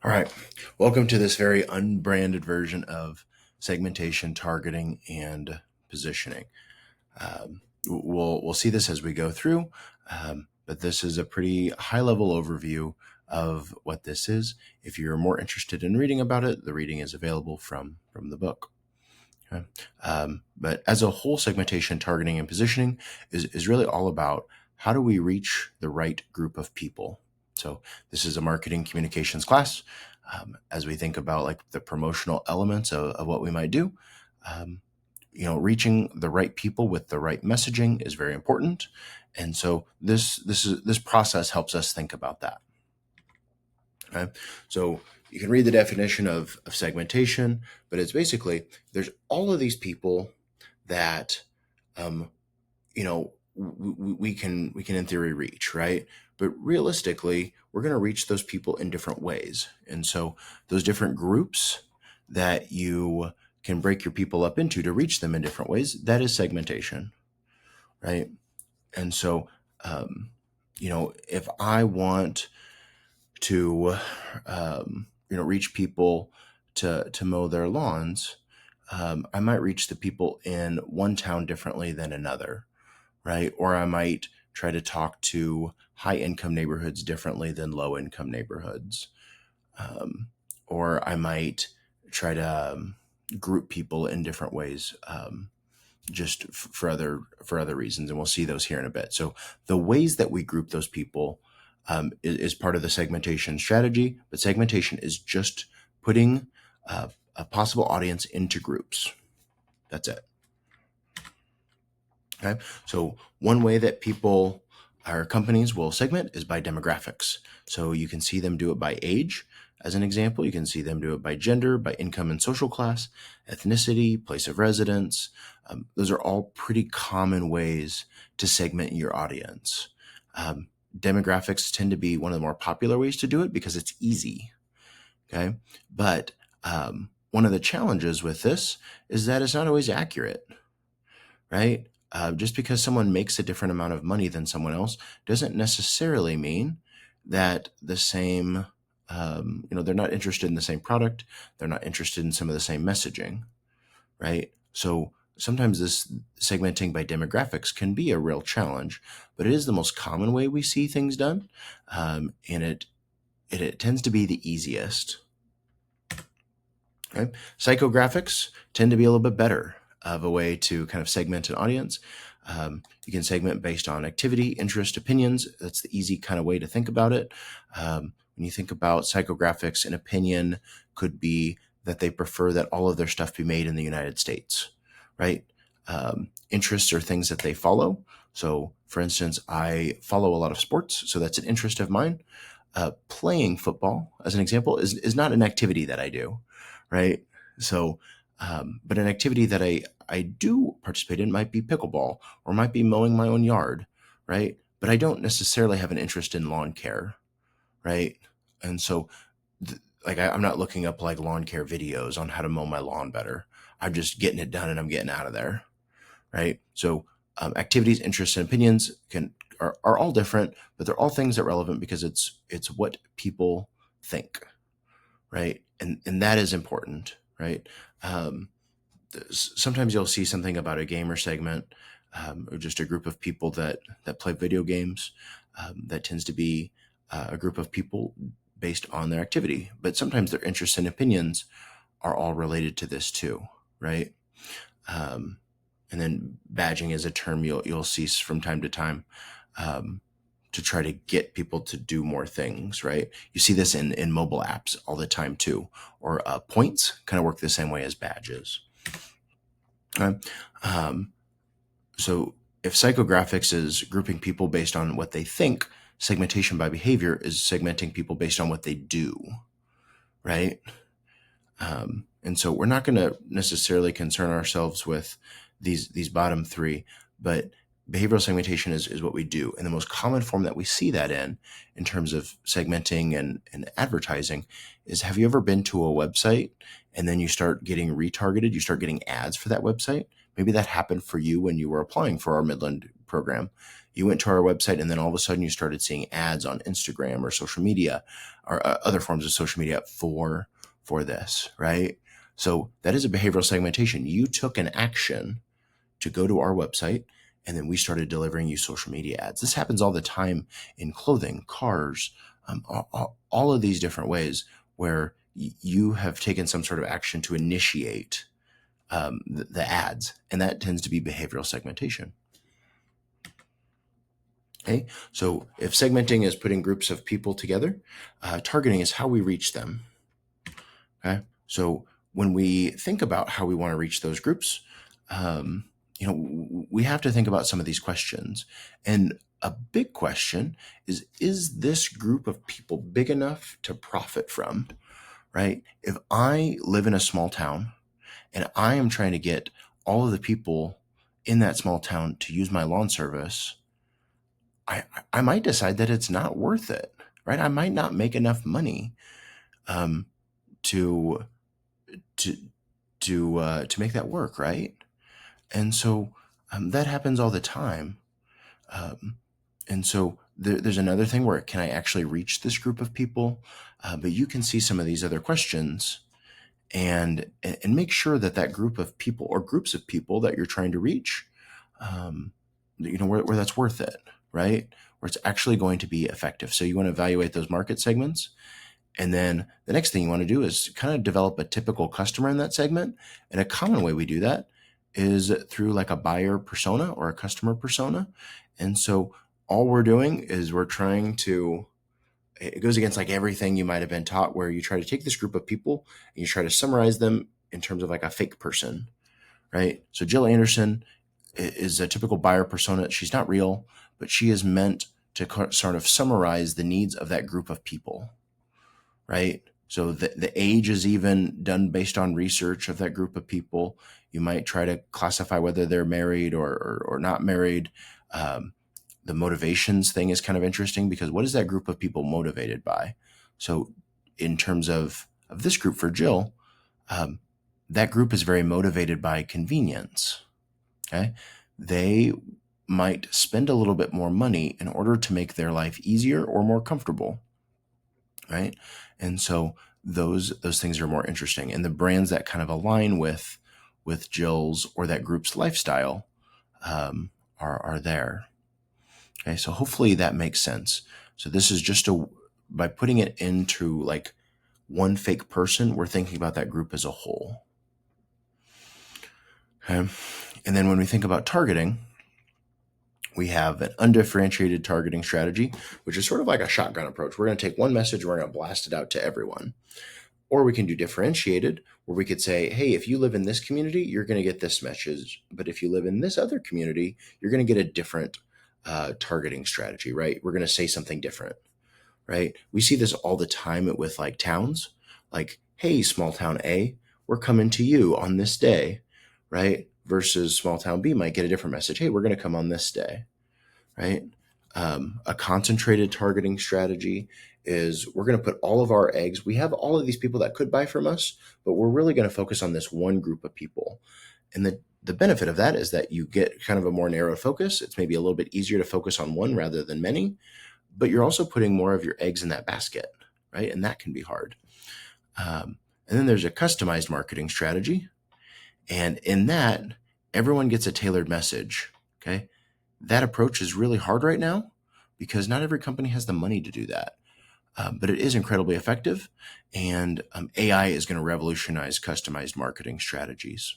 All right, welcome to this very unbranded version of segmentation, targeting, and positioning. We'll see this as we go through, but this is a pretty high level overview of what this is. If you're more interested in reading about it, the reading is available from the book. Okay. But as a whole, segmentation, targeting, and positioning is really all about how do we reach the right group of people. So this is a marketing communications class. As we think about like the promotional elements of what we might do, reaching the right people with the right messaging is very important. And so this process helps us think about that. Okay. So you can read the definition of segmentation, but it's basically there's all of these people that we can in theory reach, right? But realistically, we're going to reach those people in different ways. And so those different groups that you can break your people up into to reach them in different ways, that is segmentation, right? And so if I want to reach people to mow their lawns, I might reach the people in one town differently than another, right? Or I might try to talk to high income neighborhoods differently than low income neighborhoods. Or I might try to group people in different ways, just for other reasons. And we'll see those here in a bit. So the ways that we group those people is part of the segmentation strategy, but segmentation is just putting a possible audience into groups. That's it. Okay. So one way that people or companies will segment is by demographics. So you can see them do it by age. As an example, you can see them do it by gender, by income and social class, ethnicity, place of residence. Those are all pretty common ways to segment your audience. Demographics tend to be one of the more popular ways to do it because it's easy. Okay. But one of the challenges with this is that it's not always accurate, right? Just because someone makes a different amount of money than someone else doesn't necessarily mean that the same, they're not interested in the same product. They're not interested in some of the same messaging, right? So sometimes this segmenting by demographics can be a real challenge, but it is the most common way we see things done. And it tends to be the easiest. Okay? Psychographics tend to be a little bit better of a way to kind of segment an audience. You can segment based on activity, interest, opinions. That's the easy kind of way to think about it. When you think about psychographics, an opinion could be that they prefer that all of their stuff be made in the United States, right? Interests are things that they follow. So, for instance, I follow a lot of sports, so that's an interest of mine. Playing football, as an example, is not an activity that I do, right? So, but an activity that I do participate in might be pickleball or might be mowing my own yard, right? But I don't necessarily have an interest in lawn care, right? And so, I'm not looking up like lawn care videos on how to mow my lawn better. I'm just getting it done and I'm getting out of there, right? So, activities, interests, and opinions are all different, but they're all things that are relevant because it's what people think, right? And that is important, right? Sometimes you'll see something about a gamer segment, or just a group of people that play video games. That tends to be a group of people based on their activity, but sometimes their interests and opinions are all related to this too, right? And then badging is a term you'll see from time to time, to try to get people to do more things, right? You see this in mobile apps all the time too, or points kind of work the same way as badges. Okay. So if psychographics is grouping people based on what they think, segmentation by behavior is segmenting people based on what they do, right? And so we're not going to necessarily concern ourselves with these bottom three, but behavioral segmentation is what we do. And the most common form that we see that in terms of segmenting and advertising is, have you ever been to a website and then you start getting retargeted, you start getting ads for that website? Maybe that happened for you when you were applying for our Midland program. You went to our website, and then all of a sudden you started seeing ads on Instagram or social media or other forms of social media for this, right? So that is a behavioral segmentation. You took an action to go to our website, and then we started delivering you social media ads. This happens all the time in clothing, cars, all of these different ways where you have taken some sort of action to initiate the ads, and that tends to be behavioral segmentation. Okay, so if segmenting is putting groups of people together, targeting is how we reach them. Okay, so when we think about how we want to reach those groups, we have to think about some of these questions. And a big question is this group of people big enough to profit from, right? If I live in a small town and I am trying to get all of the people in that small town to use my lawn service, I might decide that it's not worth it, right? I might not make enough money to make that work, right? And so that happens all the time. And so there's another thing where can I actually reach this group of people? But you can see some of these other questions and make sure that group of people or groups of people that you're trying to reach, where that's worth it, right? Where it's actually going to be effective. So you want to evaluate those market segments. And then the next thing you want to do is kind of develop a typical customer in that segment. And a common way we do that is through like a buyer persona or a customer persona. And so all we're doing is we're trying to, it goes against like everything you might have been taught, where you try to take this group of people and you try to summarize them in terms of like a fake person, right? So Jill Anderson is a typical buyer persona. She's not real, but she is meant to sort of summarize the needs of that group of people, right? So the age is even done based on research of that group of people. You might try to classify whether they're married or not married. The motivations thing is kind of interesting because what is that group of people motivated by? So in terms of this group for Jill, that group is very motivated by convenience. Okay. They might spend a little bit more money in order to make their life easier or more comfortable. Right. And so those things are more interesting. And the brands that kind of align with Jill's or that group's lifestyle are there. Okay. So hopefully that makes sense. So this is just by putting it into like one fake person, we're thinking about that group as a whole. Okay. And then when we think about targeting, we have an undifferentiated targeting strategy, which is sort of like a shotgun approach. We're going to take one message and we're going to blast it out to everyone. Or we can do differentiated, where we could say, hey, if you live in this community, you're going to get this message. But if you live in this other community, you're going to get a different targeting strategy, right? We're going to say something different, right? We see this all the time with like towns, like, hey, small town A, we're coming to you on this day, right? Versus small town B might get a different message. Hey, we're going to come on this day, right? A concentrated targeting strategy is we're going to put all of our eggs. We have all of these people that could buy from us, but we're really going to focus on this one group of people. And the benefit of that is that you get kind of a more narrow focus. It's maybe a little bit easier to focus on one rather than many, but you're also putting more of your eggs in that basket, right? And that can be hard. And then there's a customized marketing strategy. And in that, everyone gets a tailored message. Okay. That approach is really hard right now because not every company has the money to do that. But it is incredibly effective. And AI is going to revolutionize customized marketing strategies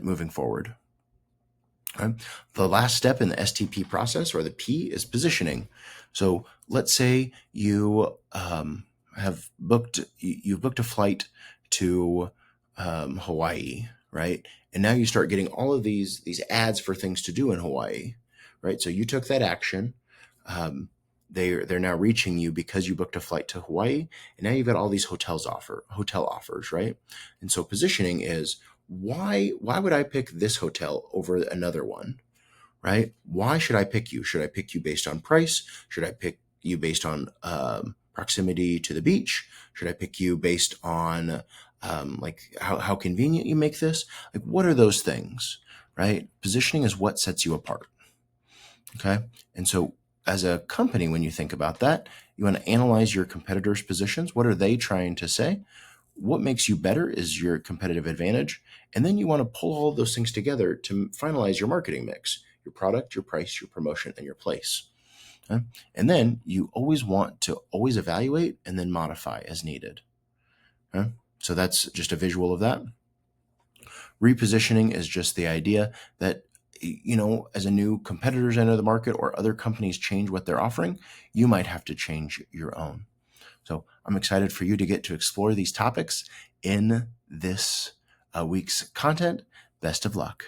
moving forward. Okay. The last step in the STP process, or the P, is positioning. So let's say you have booked a flight to Hawaii, right? And now you start getting all of these ads for things to do in Hawaii, right? So you took that action. They're now reaching you because you booked a flight to Hawaii, and now you've got all these hotel offers, right? And so positioning is why would I pick this hotel over another one, right? Why should I pick you? Should I pick you based on price? Should I pick you based on proximity to the beach? Should I pick you based on like how convenient you make this? Like, what are those things, right? Positioning is what sets you apart. Okay. And so as a company, when you think about that, you want to analyze your competitors' positions. What are they trying to say? What makes you better is your competitive advantage. And then you want to pull all of those things together to finalize your marketing mix, your product, your price, your promotion, and your place. Okay? And then you always want to always evaluate and then modify as needed. Okay? So that's just a visual of that. Repositioning is just the idea that, as a new competitors enter the market or other companies change what they're offering, you might have to change your own. So I'm excited for you to get to explore these topics in this week's content. Best of luck.